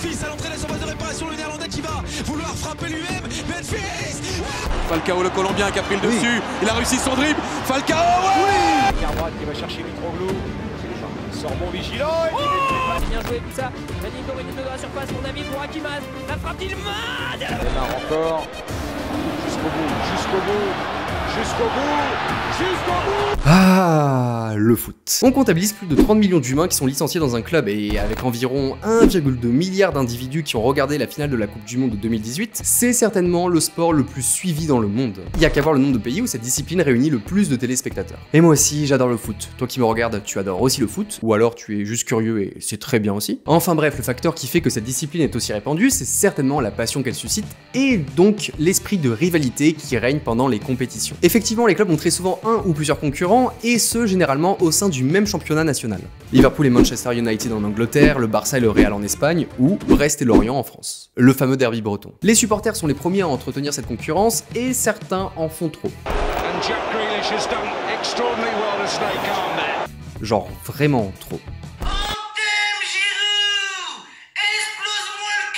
Memphis à l'entrée de la surface de réparation, le néerlandais qui va vouloir frapper lui-même. Memphis. Falcao, le Colombien qui a pris le dessus, il a réussi son dribble. Falcao, ouais. Carrois qui va chercher Mitroglou. Sort bon vigilant. Bien joué tout ça. Danilo Renito dans la surface, mon ami pour Hakiman. La frappe d'Ilmaz. Démarre encore. Jusqu'au bout, jusqu'au bout, jusqu'au bout, jusqu'au bout. Ah, le foot. On comptabilise plus de 30 millions d'humains qui sont licenciés dans un club et avec environ 1,2 milliard d'individus qui ont regardé la finale de la Coupe du Monde de 2018, c'est certainement le sport le plus suivi dans le monde. Il y a qu'à voir le nombre de pays où cette discipline réunit le plus de téléspectateurs. Et moi aussi, j'adore le foot. Toi qui me regardes, tu adores aussi le foot, ou alors tu es juste curieux et c'est très bien aussi. Enfin bref, le facteur qui fait que cette discipline est aussi répandue, c'est certainement la passion qu'elle suscite et donc l'esprit de rivalité qui règne pendant les compétitions. Effectivement, les clubs ont très souvent un ou plusieurs concurrents et ce généralement au sein du même championnat national. Liverpool et Manchester United en Angleterre, le Barça et le Real en Espagne ou Brest et Lorient en France. Le fameux derby breton. Les supporters sont les premiers à entretenir cette concurrence et certains en font trop. Genre vraiment trop.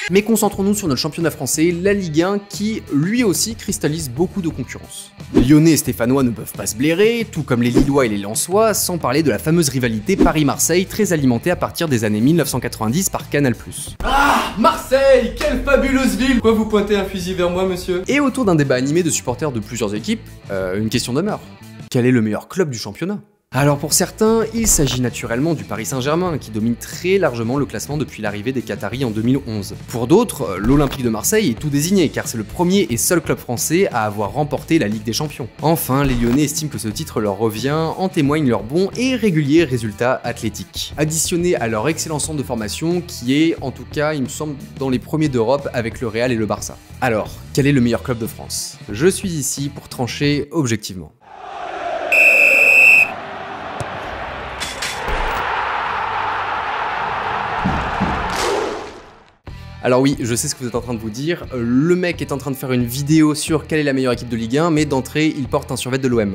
Mais concentrons-nous sur notre championnat français, la Ligue 1, qui lui aussi cristallise beaucoup de concurrence. Les Lyonnais et Stéphanois ne peuvent pas se blairer, tout comme les Lillois et les Lensois, sans parler de la fameuse rivalité Paris-Marseille, très alimentée à partir des années 1990 par Canal+. Ah, Marseille, quelle fabuleuse ville! Pourquoi vous pointez un fusil vers moi, monsieur? Et autour d'un débat animé de supporters de plusieurs équipes, une question demeure. Quel est le meilleur club du championnat ? Alors pour certains, il s'agit naturellement du Paris Saint-Germain qui domine très largement le classement depuis l'arrivée des Qataris en 2011. Pour d'autres, l'Olympique de Marseille est tout désigné car c'est le premier et seul club français à avoir remporté la Ligue des Champions. Enfin, les Lyonnais estiment que ce titre leur revient, en témoignent leurs bons et réguliers résultats athlétiques. Additionné à leur excellent centre de formation qui est, en tout cas, il me semble, dans les premiers d'Europe avec le Real et le Barça. Alors, quel est le meilleur club de France? Je suis ici pour trancher objectivement. Alors oui, je sais ce que vous êtes en train de vous dire, le mec est en train de faire une vidéo sur quelle est la meilleure équipe de Ligue 1, mais d'entrée, il porte un survêt de l'OM.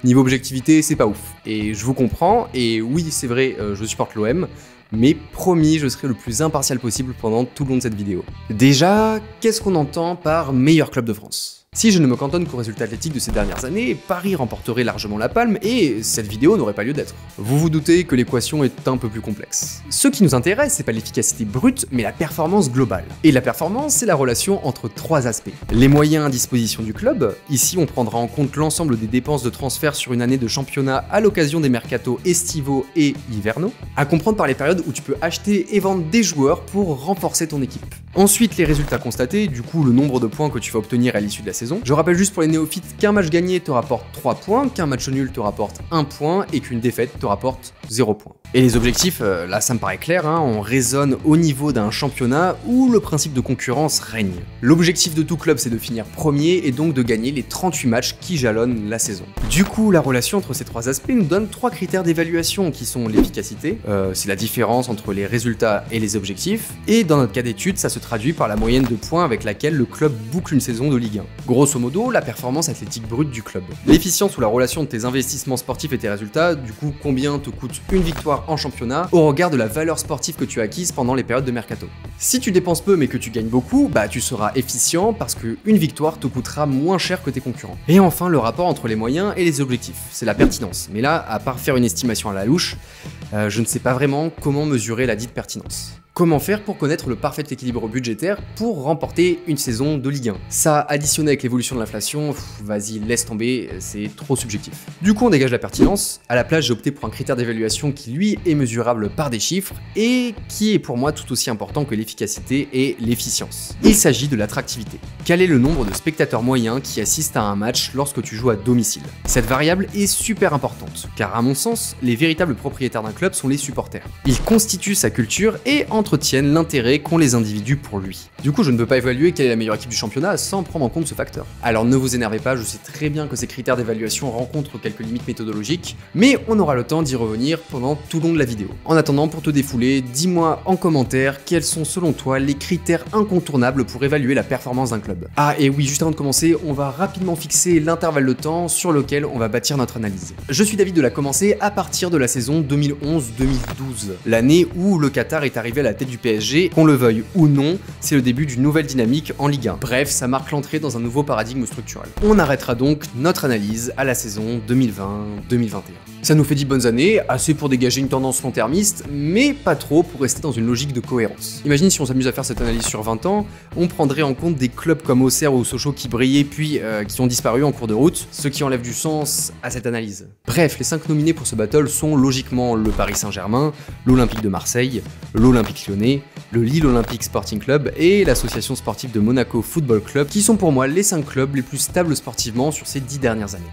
Niveau objectivité, c'est pas ouf. Et je vous comprends, et oui, c'est vrai, je supporte l'OM, mais promis, je serai le plus impartial possible pendant tout le long de cette vidéo. Déjà, qu'est-ce qu'on entend par meilleur club de France ? Si je ne me cantonne qu'aux résultats athlétiques de ces dernières années, Paris remporterait largement la palme et cette vidéo n'aurait pas lieu d'être. Vous vous doutez que l'équation est un peu plus complexe. Ce qui nous intéresse, c'est pas l'efficacité brute, mais la performance globale. Et la performance, c'est la relation entre trois aspects. Les moyens à disposition du club, ici on prendra en compte l'ensemble des dépenses de transfert sur une année de championnat à l'occasion des mercatos estivaux et hivernaux, à comprendre par les périodes où tu peux acheter et vendre des joueurs pour renforcer ton équipe. Ensuite, les résultats constatés, du coup le nombre de points que tu vas obtenir à l'issue de la saison. Je rappelle juste pour les néophytes qu'un match gagné te rapporte 3 points, qu'un match nul te rapporte 1 point et qu'une défaite te rapporte 0 points. Et les objectifs, là ça me paraît clair, on raisonne au niveau d'un championnat où le principe de concurrence règne. L'objectif de tout club c'est de finir premier et donc de gagner les 38 matchs qui jalonnent la saison. Du coup, la relation entre ces trois aspects nous donne 3 critères d'évaluation qui sont l'efficacité, c'est la différence entre les résultats et les objectifs, et dans notre cas d'étude, ça se traduit par la moyenne de points avec laquelle le club boucle une saison de Ligue 1. Grosso modo, la performance athlétique brute du club. L'efficience ou la relation de tes investissements sportifs et tes résultats, du coup combien te coûte une victoire en championnat au regard de la valeur sportive que tu as acquise pendant les périodes de mercato. Si tu dépenses peu mais que tu gagnes beaucoup, bah tu seras efficient parce qu'une victoire te coûtera moins cher que tes concurrents. Et enfin, le rapport entre les moyens et les objectifs, c'est la pertinence. Mais là, à part faire une estimation à la louche, je ne sais pas vraiment comment mesurer la dite pertinence. Comment faire pour connaître le parfait équilibre budgétaire pour remporter une saison de Ligue 1? Ça, additionné avec l'évolution de l'inflation, vas-y, laisse tomber, c'est trop subjectif. Du coup, on dégage la pertinence. À la place, j'ai opté pour un critère d'évaluation qui, lui, est mesurable par des chiffres et qui est pour moi tout aussi important que l'efficacité et l'efficience. Il s'agit de l'attractivité. Quel est le nombre de spectateurs moyens qui assistent à un match lorsque tu joues à domicile? Cette variable est super importante, car à mon sens, les véritables propriétaires d'un club sont les supporters. Ils constituent sa culture et entretiennent l'intérêt qu'ont les individus pour lui. Du coup, je ne peux pas évaluer quelle est la meilleure équipe du championnat sans prendre en compte ce facteur. Alors ne vous énervez pas, je sais très bien que ces critères d'évaluation rencontrent quelques limites méthodologiques, mais on aura le temps d'y revenir pendant tout le long de la vidéo. En attendant, pour te défouler, dis-moi en commentaire quels sont selon toi les critères incontournables pour évaluer la performance d'un club. Ah et oui, juste avant de commencer, on va rapidement fixer l'intervalle de temps sur lequel on va bâtir notre analyse. Je suis d'avis de la commencer à partir de la saison 2011-2012, l'année où le Qatar est arrivé à la tête du PSG, qu'on le veuille ou non, c'est le début d'une nouvelle dynamique en Ligue 1. Bref, ça marque l'entrée dans un nouveau paradigme structurel. On arrêtera donc notre analyse à la saison 2020-2021. Ça nous fait 10 bonnes années, assez pour dégager une tendance long-termiste, mais pas trop pour rester dans une logique de cohérence. Imagine si on s'amuse à faire cette analyse sur 20 ans, on prendrait en compte des clubs comme Auxerre ou Sochaux qui brillaient puis qui ont disparu en cours de route, ce qui enlève du sens à cette analyse. Bref, les 5 nominés pour ce battle sont logiquement le Paris Saint-Germain, l'Olympique de Marseille, l'Olympique Lyonnais, le Lille Olympique Sporting Club et l'association sportive de Monaco Football Club, qui sont pour moi les 5 clubs les plus stables sportivement sur ces 10 dernières années.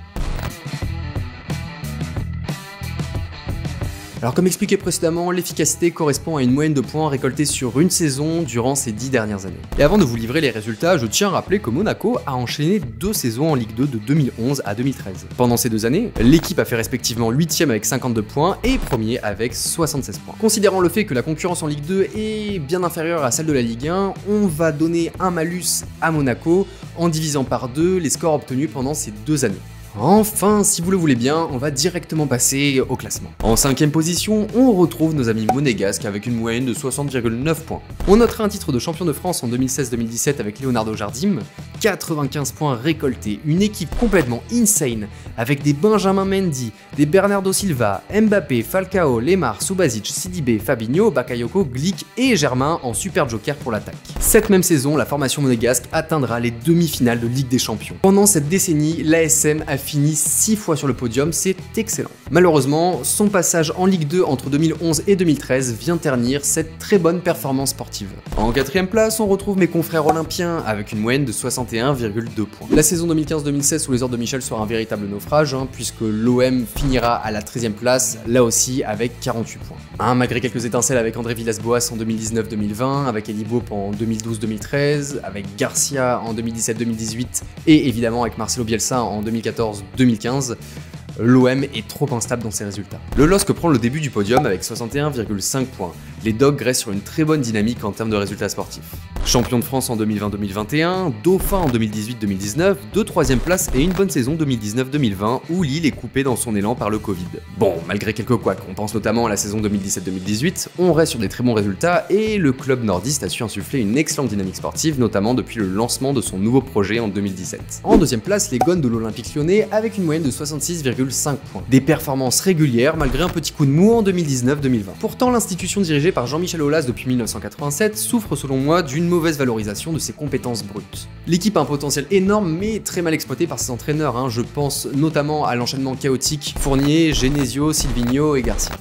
Alors comme expliqué précédemment, l'efficacité correspond à une moyenne de points récoltés sur une saison durant ces 10 dernières années. Et avant de vous livrer les résultats, je tiens à rappeler que Monaco a enchaîné 2 saisons en Ligue 2 de 2011 à 2013. Pendant ces 2 années, l'équipe a fait respectivement 8ème avec 52 points et 1er avec 76 points. Considérant le fait que la concurrence en Ligue 2 est bien inférieure à celle de la Ligue 1, on va donner un malus à Monaco en divisant par 2 les scores obtenus pendant ces 2 années. Enfin, si vous le voulez bien, on va directement passer au classement. En 5ème position, on retrouve nos amis monégasques avec une moyenne de 60,9 points. On notera un titre de champion de France en 2016-2017 avec Leonardo Jardim, 95 points récoltés, une équipe complètement insane avec des Benjamin Mendy, des Bernardo Silva, Mbappé, Falcao, Lemar, Subasic, Sidibé, Fabinho, Bakayoko, Glick et Germain en super joker pour l'attaque. Cette même saison, la formation monégasque atteindra les demi-finales de Ligue des Champions. Pendant cette décennie, l'ASM a fini 6 fois sur le podium, c'est excellent. Malheureusement, son passage en Ligue 2 entre 2011 et 2013 vient ternir cette très bonne performance sportive. En 4ème place, on retrouve mes confrères olympiens avec une moyenne de 61,2 points. La saison 2015-2016 sous les ordres de Michel sera un véritable naufrage, puisque l'OM finira à la 13ème place, là aussi avec 48 points. Malgré quelques étincelles avec André Villas-Boas en 2019-2020, avec Elie Boep en 2012-2013, avec Garcia en 2017-2018 et évidemment avec Marcelo Bielsa en 2014-2015, l'OM est trop instable dans ses résultats. Le LOSC prend le début du podium avec 61,5 points. Les Dogs restent sur une très bonne dynamique en termes de résultats sportifs. Champion de France en 2020-2021, dauphin en 2018-2019, 2 3e places et une bonne saison 2019-2020 où Lille est coupée dans son élan par le Covid. Bon, malgré quelques couacs, on pense notamment à la saison 2017-2018, on reste sur des très bons résultats et le club nordiste a su insuffler une excellente dynamique sportive, notamment depuis le lancement de son nouveau projet en 2017. En 2e place, les Gones de l'Olympique Lyonnais avec une moyenne de 66,5 points. Des performances régulières malgré un petit coup de mou en 2019-2020. Pourtant, l'institution dirigée par Jean-Michel Aulas depuis 1987 souffre selon moi d'une mauvaise valorisation de ses compétences brutes. L'équipe a un potentiel énorme mais très mal exploité par ses entraîneurs, je pense notamment à l'enchaînement chaotique Fournier, Genesio, Silvinho et Garcia.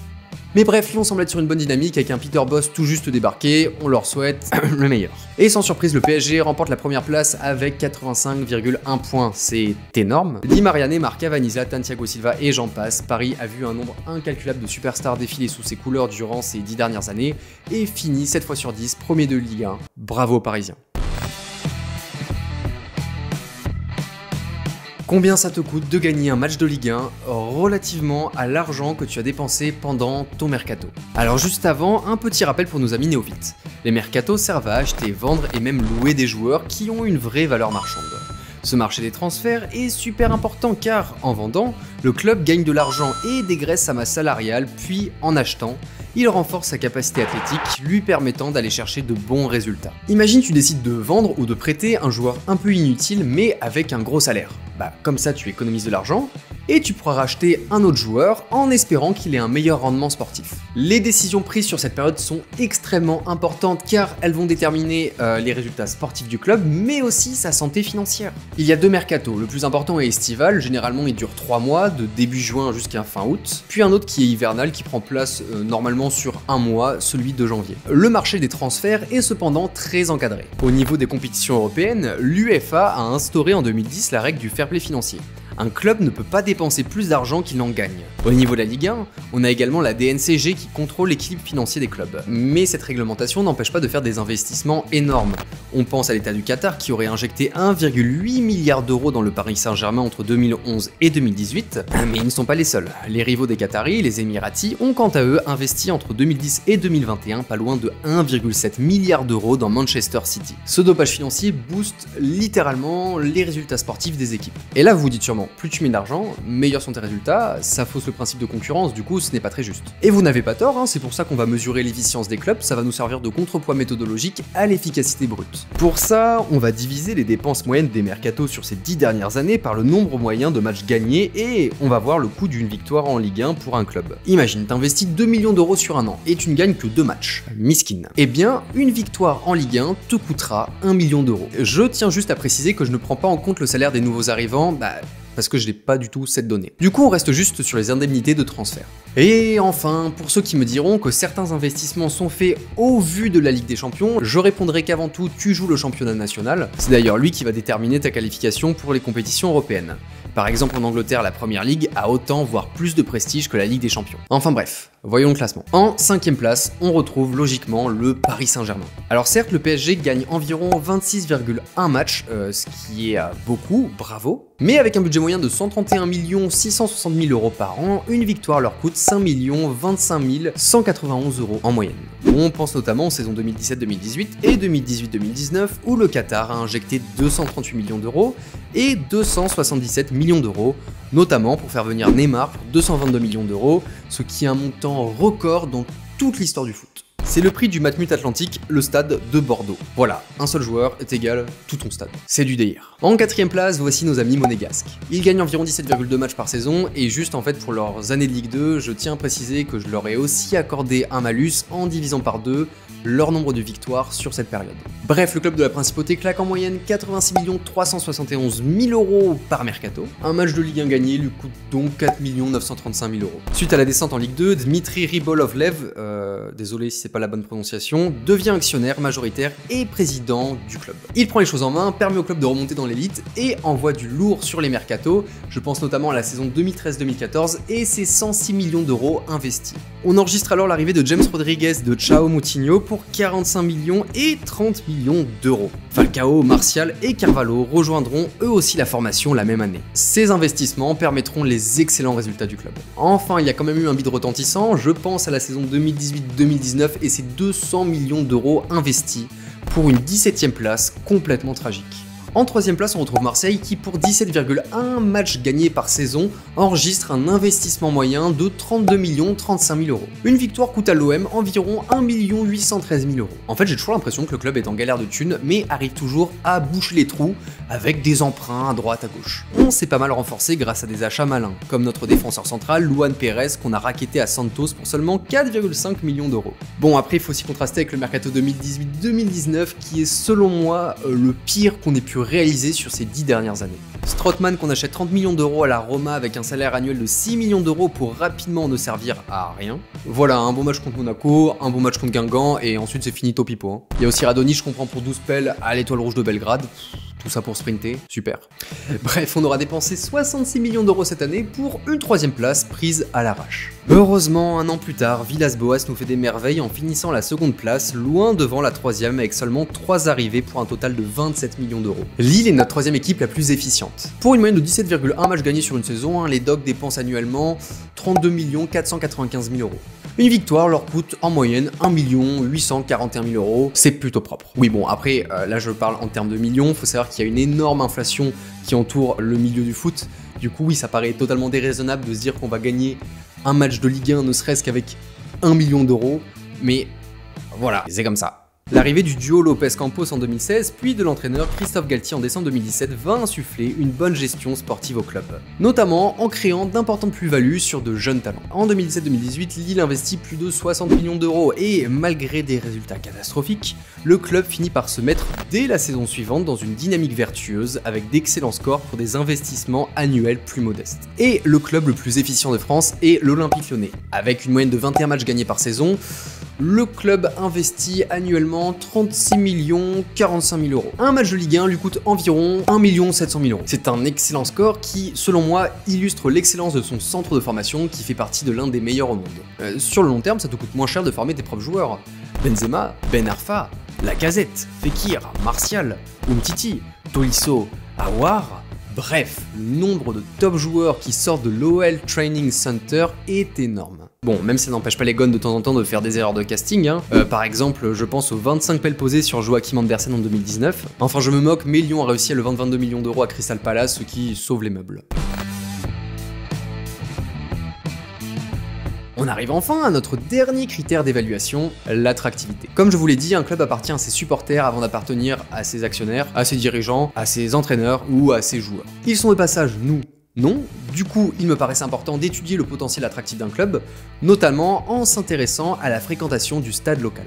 Mais bref, Lyon semble être sur une bonne dynamique avec un Peter Bosz tout juste débarqué, on leur souhaite le meilleur. Et sans surprise, le PSG remporte la première place avec 85,1 points, c'est énorme. Di Marianne, Marc Cavani, Zlatan, Thiago Silva et j'en passe, Paris a vu un nombre incalculable de superstars défiler sous ses couleurs durant ces 10 dernières années et finit 7 fois sur 10 premier de Ligue 1. Bravo aux Parisiens. Combien ça te coûte de gagner un match de Ligue 1 relativement à l'argent que tu as dépensé pendant ton mercato? Alors juste avant, un petit rappel pour nos amis néophytes. Les mercatos servent à acheter, vendre et même louer des joueurs qui ont une vraie valeur marchande. Ce marché des transferts est super important car, en vendant, le club gagne de l'argent et dégraisse sa masse salariale, puis en achetant, il renforce sa capacité athlétique, lui permettant d'aller chercher de bons résultats. Imagine tu décides de vendre ou de prêter un joueur un peu inutile mais avec un gros salaire. Comme ça tu économises de l'argent et tu pourras racheter un autre joueur en espérant qu'il ait un meilleur rendement sportif. Les décisions prises sur cette période sont extrêmement importantes car elles vont déterminer les résultats sportifs du club mais aussi sa santé financière. Il y a 2 mercatos, le plus important est estival, généralement il dure 3 mois, de début juin jusqu'à fin août, puis un autre qui est hivernal qui prend place normalement sur 1 mois, celui de janvier. Le marché des transferts est cependant très encadré. Au niveau des compétitions européennes, l'UEFA a instauré en 2010 la règle du fair play financier. Un club ne peut pas dépenser plus d'argent qu'il n'en gagne. Au niveau de la Ligue 1, on a également la DNCG qui contrôle l'équilibre financier des clubs. Mais cette réglementation n'empêche pas de faire des investissements énormes. On pense à l'État du Qatar qui aurait injecté 1,8 milliard d'euros dans le Paris Saint-Germain entre 2011 et 2018, mais ils ne sont pas les seuls. Les rivaux des Qataris, les Émiratis, ont quant à eux investi entre 2010 et 2021 pas loin de 1,7 milliard d'euros dans Manchester City. Ce dopage financier booste littéralement les résultats sportifs des équipes. Et là vous vous dites sûrement, Évidemment, plus tu mets d'argent, meilleurs sont tes résultats, ça fausse le principe de concurrence, du coup ce n'est pas très juste. Et vous n'avez pas tort, hein, c'est pour ça qu'on va mesurer l'efficience des clubs, ça va nous servir de contrepoids méthodologique à l'efficacité brute. Pour ça, on va diviser les dépenses moyennes des mercatos sur ces 10 dernières années par le nombre moyen de matchs gagnés et on va voir le coût d'une victoire en Ligue 1 pour un club. Imagine, t'investis 2 millions d'euros sur un an et tu ne gagnes que 2 matchs. Miskin. Eh bien, une victoire en Ligue 1 te coûtera 1 million d'euros. Je tiens juste à préciser que je ne prends pas en compte le salaire des nouveaux arrivants, parce que je n'ai pas du tout cette donnée. Du coup, on reste juste sur les indemnités de transfert. Et enfin, pour ceux qui me diront que certains investissements sont faits au vu de la Ligue des Champions, je répondrai qu'avant tout, tu joues le championnat national. C'est d'ailleurs lui qui va déterminer ta qualification pour les compétitions européennes. Par exemple, en Angleterre, la Première Ligue a autant, voire plus de prestige que la Ligue des Champions. Enfin bref, voyons le classement. En 5e place, on retrouve logiquement le Paris Saint-Germain. Alors certes, le PSG gagne environ 26,1 matchs, ce qui est beaucoup, bravo. Mais avec un budget moyen de 131 660 000 euros par an, une victoire leur coûte 5 25 191 euros en moyenne. On pense notamment aux saisons 2017-2018 et 2018-2019 où le Qatar a injecté 238 millions d'euros et 277 millions d'euros, notamment pour faire venir Neymar pour 222 millions d'euros, ce qui est un montant record dans toute l'histoire du foot. C'est le prix du Matmut Atlantique, le stade de Bordeaux. Voilà, un seul joueur est égal tout ton stade. C'est du délire. En 4e place, voici nos amis monégasques. Ils gagnent environ 17,2 matchs par saison, et juste en fait pour leurs années de Ligue 2, je tiens à préciser que je leur ai aussi accordé un malus en divisant par 2 leur nombre de victoires sur cette période. Bref, le club de la Principauté claque en moyenne 86 371 000 euros par mercato. Un match de Ligue 1 gagné lui coûte donc 4 935 000 euros. Suite à la descente en Ligue 2, Dmitri Ribolovlev, désolé si c'est pas la bonne prononciation, devient actionnaire majoritaire et président du club. Il prend les choses en main, permet au club de remonter dans l'élite et envoie du lourd sur les mercatos. Je pense notamment à la saison 2013-2014 et ses 106 millions d'euros investis. On enregistre alors l'arrivée de James Rodriguez de Chao Moutinho pour 45 millions et 30 millions d'euros. Falcao, Martial et Carvalho rejoindront eux aussi la formation la même année. Ces investissements permettront les excellents résultats du club. Enfin, il y a quand même eu un bid retentissant, je pense à la saison 2018-2019 et ses 200 millions d'euros investis pour une 17e place complètement tragique. En 3e place, on retrouve Marseille qui, pour 17,1 matchs gagnés par saison, enregistre un investissement moyen de 32 35 000 euros. Une victoire coûte à l'OM environ 1 813 000 euros. En fait, j'ai toujours l'impression que le club est en galère de thunes, mais arrive toujours à boucher les trous avec des emprunts à droite à gauche. On s'est pas mal renforcé grâce à des achats malins, comme notre défenseur central, Luan Pérez, qu'on a racketté à Santos pour seulement 4,5 millions d'euros. Bon, après, il faut aussi contraster avec le mercato 2018-2019, qui est selon moi le pire qu'on ait pu réalisé sur ces 10 dernières années. Strootman qu'on achète 30 millions d'euros à la Roma avec un salaire annuel de 6 millions d'euros pour rapidement ne servir à rien. Voilà, un bon match contre Monaco, un bon match contre Guingamp et ensuite c'est fini topipo. Hein. Il y a aussi Radonjic, je comprends, pour 12 pelles à l'Étoile Rouge de Belgrade. Tout ça pour sprinter, super. Bref, on aura dépensé 66 millions d'euros cette année pour une 3e place prise à l'arrache. Heureusement, un an plus tard, Villas-Boas nous fait des merveilles en finissant la 2e place, loin devant la 3e avec seulement 3 arrivées pour un total de 27 millions d'euros. Lille est notre 3e équipe la plus efficiente. Pour une moyenne de 17,1 matchs gagnés sur une saison, les Dogs dépensent annuellement 32 495 000 euros. Une victoire leur coûte en moyenne 1 841 000 euros, c'est plutôt propre. Oui bon, après, là je parle en termes de millions, faut savoir qu'il y a une énorme inflation qui entoure le milieu du foot. Du coup oui, ça paraît totalement déraisonnable de se dire qu'on va gagner un match de Ligue 1 ne serait-ce qu'avec 1 million d'euros, mais voilà, c'est comme ça. L'arrivée du duo Lopez-Campos en 2016, puis de l'entraîneur Christophe Galtier en décembre 2017 va insuffler une bonne gestion sportive au club, notamment en créant d'importantes plus-values sur de jeunes talents. En 2017-2018, Lille investit plus de 60 millions d'euros et malgré des résultats catastrophiques, le club finit par se mettre dès la saison suivante dans une dynamique vertueuse avec d'excellents scores pour des investissements annuels plus modestes. Et le club le plus efficient de France est l'Olympique Lyonnais. Avec une moyenne de 21 matchs gagnés par saison, le club investit annuellement 36 45 000 euros. Un match de Ligue 1 lui coûte environ 1 700 000 euros. C'est un excellent score qui, selon moi, illustre l'excellence de son centre de formation qui fait partie de l'un des meilleurs au monde. Sur le long terme, ça te coûte moins cher de former tes propres joueurs. Benzema, Ben Arfa, Lacazette, Fekir, Martial, Umtiti, Tolisso, Aouar. Bref, le nombre de top joueurs qui sortent de l'OL Training Center est énorme. Bon, même ça n'empêche pas les gones de temps en temps de faire des erreurs de casting, hein. Par exemple, je pense aux 25 pelles posées sur Joachim Andersen en 2019. Enfin, je me moque, mais Lyon a réussi à le vendre 22 millions d'euros à Crystal Palace, ce qui sauve les meubles. On arrive enfin à notre dernier critère d'évaluation, l'attractivité. Comme je vous l'ai dit, un club appartient à ses supporters avant d'appartenir à ses actionnaires, à ses dirigeants, à ses entraîneurs ou à ses joueurs. Ils sont de passage, nous, non. Du coup, il me paraissait important d'étudier le potentiel attractif d'un club, notamment en s'intéressant à la fréquentation du stade local.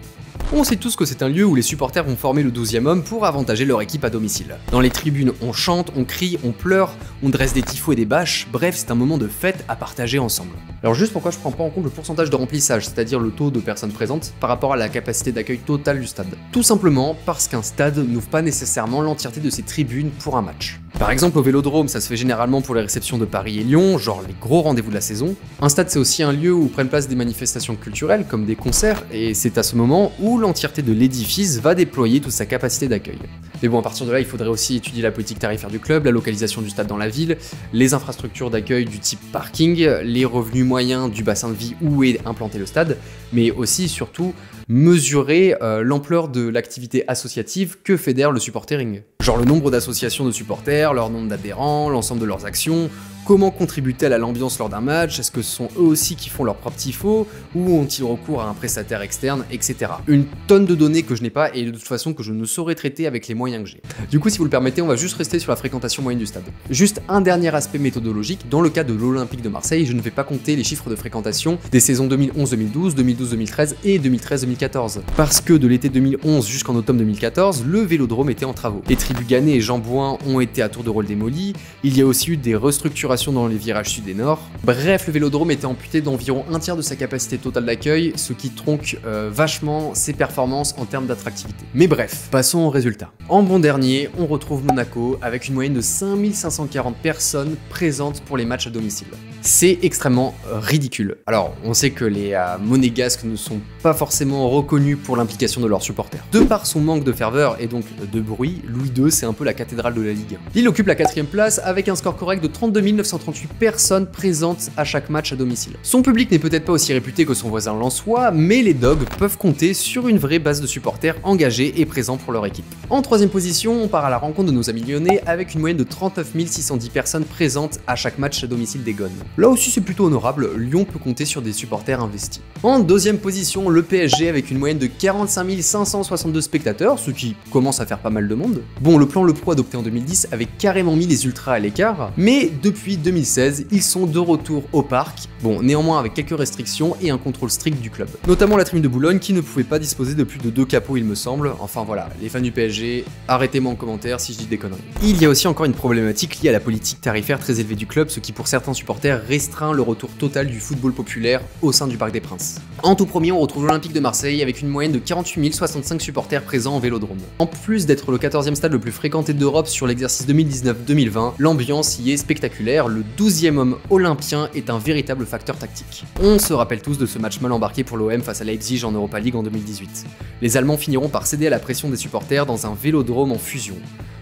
On sait tous que c'est un lieu où les supporters vont former le 12e homme pour avantager leur équipe à domicile. Dans les tribunes, on chante, on crie, on pleure, on dresse des tifos et des bâches, bref, c'est un moment de fête à partager ensemble. Alors juste pourquoi je prends pas en compte le pourcentage de remplissage, c'est-à-dire le taux de personnes présentes par rapport à la capacité d'accueil totale du stade. Tout simplement parce qu'un stade n'ouvre pas nécessairement l'entièreté de ses tribunes pour un match. Par exemple au Vélodrome, ça se fait généralement pour les réceptions de Paris et Lyon, genre les gros rendez-vous de la saison. Un stade c'est aussi un lieu où prennent place des manifestations culturelles comme des concerts, et c'est à ce moment où l'entièreté de l'édifice va déployer toute sa capacité d'accueil. Mais bon, à partir de là, il faudrait aussi étudier la politique tarifaire du club, la localisation du stade dans la ville, les infrastructures d'accueil du type parking, les revenus moyens du bassin de vie où est implanté le stade, mais aussi, surtout, mesurer l'ampleur de l'activité associative que fédère le supportering. Genre le nombre d'associations de supporters, leur nombre d'adhérents, l'ensemble de leurs actions, comment contribuent-elles à l'ambiance lors d'un match, est-ce que ce sont eux aussi qui font leur propre tifo, ou ont-ils recours à un prestataire externe, etc. Une tonne de données que je n'ai pas et de toute façon que je ne saurais traiter avec les moyens que j'ai. Du coup, si vous le permettez, on va juste rester sur la fréquentation moyenne du stade. Juste un dernier aspect méthodologique, dans le cas de l'Olympique de Marseille, je ne vais pas compter les chiffres de fréquentation des saisons 2011-2012, 2012-2013 et 2013-2014. Parce que de l'été 2011 jusqu'en automne 2014, le Vélodrome était en travaux. Les tribus Gannet et Jean Bouin ont été à tour de rôle démolis, il y a aussi eu des restructurations dans les virages sud et nord. Bref, le Vélodrome était amputé d'environ un tiers de sa capacité totale d'accueil, ce qui tronque vachement ses performances en termes d'attractivité. Mais bref, passons aux résultats. En bon dernier, on retrouve Monaco avec une moyenne de 5540 personnes présentes pour les matchs à domicile. C'est extrêmement ridicule. Alors, on sait que les monégasques ne sont pas forcément reconnus pour l'implication de leurs supporters. De par son manque de ferveur et donc de bruit, Louis II, c'est un peu la cathédrale de la Ligue 1. Lille occupe la 4e place avec un score correct de 32 938 personnes présentes à chaque match à domicile. Son public n'est peut-être pas aussi réputé que son voisin lensois, mais les Dogs peuvent compter sur une vraie base de supporters engagés et présents pour leur équipe. En 3e position, on part à la rencontre de nos amis lyonnais avec une moyenne de 39 610 personnes présentes à chaque match à domicile des Gones. Là aussi c'est plutôt honorable, Lyon peut compter sur des supporters investis. En 2e position, le PSG avec une moyenne de 45 562 spectateurs, ce qui commence à faire pas mal de monde. Bon, le plan Le Pro adopté en 2010 avait carrément mis les ultras à l'écart, mais depuis 2016, ils sont de retour au parc, bon, néanmoins avec quelques restrictions et un contrôle strict du club. Notamment la tribune de Boulogne qui ne pouvait pas disposer de plus de 2 capots il me semble, enfin voilà, les fans du PSG, arrêtez-moi en commentaire si je dis des conneries. Il y a aussi encore une problématique liée à la politique tarifaire très élevée du club, ce qui pour certains supporters restreint le retour total du football populaire au sein du Parc des Princes. En tout premier, on retrouve l'Olympique de Marseille avec une moyenne de 48 065 supporters présents en Vélodrome. En plus d'être le 14e stade le plus fréquenté d'Europe sur l'exercice 2019-2020, l'ambiance y est spectaculaire, le 12e homme olympien est un véritable facteur tactique. On se rappelle tous de ce match mal embarqué pour l'OM face à Leipzig en Europa League en 2018. Les Allemands finiront par céder à la pression des supporters dans un Vélodrome en fusion.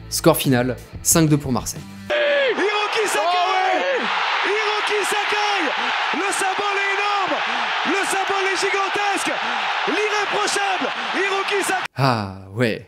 Score final, 5-2 pour Marseille. Hiroki Sakai, le symbole est énorme, le symbole est gigantesque, l'irréprochable Hiroki Sakai. Ah ouais,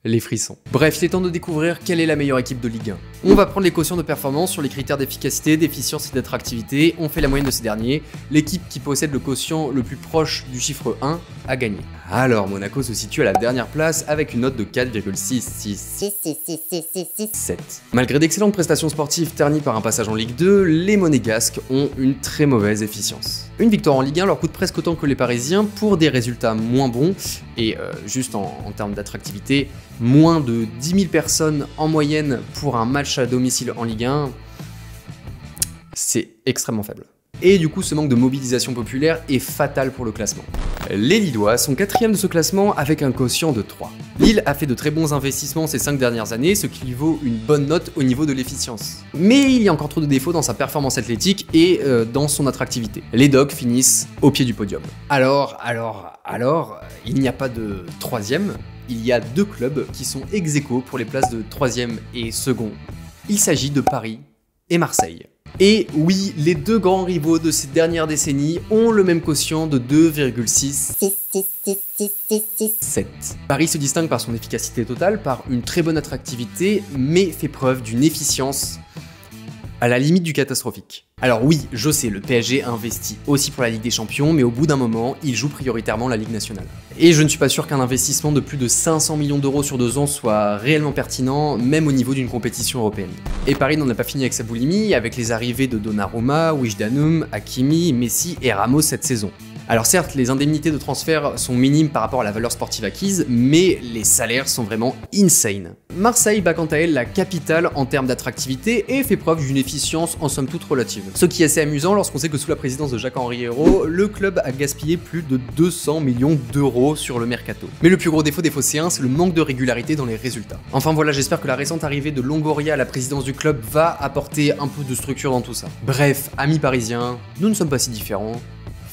les frissons. Bref, il est temps de découvrir quelle est la meilleure équipe de Ligue 1. On va prendre les quotients de performance sur les critères d'efficacité, d'efficience et d'attractivité, on fait la moyenne de ces derniers. L'équipe qui possède le quotient le plus proche du chiffre 1 a gagné. Alors Monaco se situe à la dernière place avec une note de 4,667. Malgré d'excellentes prestations sportives ternies par un passage en Ligue 2, les Monégasques ont une très mauvaise efficience. Une victoire en Ligue 1 leur coûte presque autant que les Parisiens pour des résultats moins bons et juste en termes d'attractivité, moins de 10 000 personnes en moyenne pour un match à domicile en Ligue 1, c'est extrêmement faible. Et du coup, ce manque de mobilisation populaire est fatal pour le classement. Les Lillois sont 4e de ce classement avec un quotient de 3. Lille a fait de très bons investissements ces 5 dernières années, ce qui lui vaut une bonne note au niveau de l'efficience. Mais il y a encore trop de défauts dans sa performance athlétique et dans son attractivité. Les Dogs finissent au pied du podium. Alors, il n'y a pas de 3e, il y a 2 clubs qui sont ex-aequo pour les places de 3e et 2nd. Il s'agit de Paris et Marseille. Et oui, les 2 grands rivaux de ces dernières décennies ont le même quotient de 2,667. Paris se distingue par son efficacité totale, par une très bonne attractivité, mais fait preuve d'une efficience à la limite du catastrophique. Alors oui, je sais, le PSG investit aussi pour la Ligue des Champions, mais au bout d'un moment, il joue prioritairement la Ligue nationale. Et je ne suis pas sûr qu'un investissement de plus de 500 millions d'euros sur 2 ans soit réellement pertinent, même au niveau d'une compétition européenne. Et Paris n'en a pas fini avec sa boulimie, avec les arrivées de Donnarumma, Wijnaldum, Hakimi, Messi et Ramos cette saison. Alors certes, les indemnités de transfert sont minimes par rapport à la valeur sportive acquise, mais les salaires sont vraiment insane. Marseille bat quant à elle la capitale en termes d'attractivité et fait preuve d'une efficience en somme toute relative. Ce qui est assez amusant lorsqu'on sait que sous la présidence de Jacques-Henri Hérault, le club a gaspillé plus de 200 millions d'euros sur le mercato. Mais le plus gros défaut des Phocéens, c'est le manque de régularité dans les résultats. Enfin voilà, j'espère que la récente arrivée de Longoria à la présidence du club va apporter un peu de structure dans tout ça. Bref, amis parisiens, nous ne sommes pas si différents.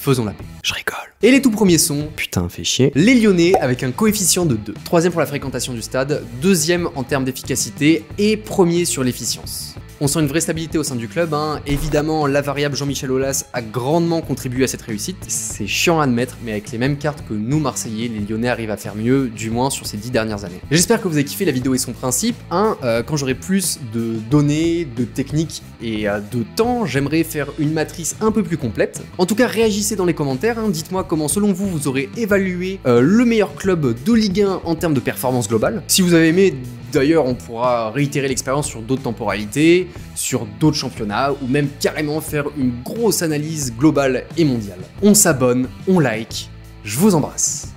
Faisons la paix. Je rigole. Et les tout premiers sont, putain fait chier, les Lyonnais avec un coefficient de 2. Troisième pour la fréquentation du stade, deuxième en termes d'efficacité et premier sur l'efficience. On sent une vraie stabilité au sein du club, hein. Évidemment la variable Jean-Michel Aulas a grandement contribué à cette réussite. C'est chiant à admettre, mais avec les mêmes cartes que nous Marseillais, les Lyonnais arrivent à faire mieux, du moins sur ces 10 dernières années. J'espère que vous avez kiffé la vidéo et son principe, hein. Quand j'aurai plus de données, de techniques et de temps, j'aimerais faire une matrice un peu plus complète. En tout cas, réagissez dans les commentaires, hein. Dites-moi comment selon vous, vous aurez évalué le meilleur club de Ligue 1 en termes de performance globale. Si vous avez aimé, d'ailleurs, on pourra réitérer l'expérience sur d'autres temporalités, sur d'autres championnats, ou même carrément faire une grosse analyse globale et mondiale. On s'abonne, on like, je vous embrasse.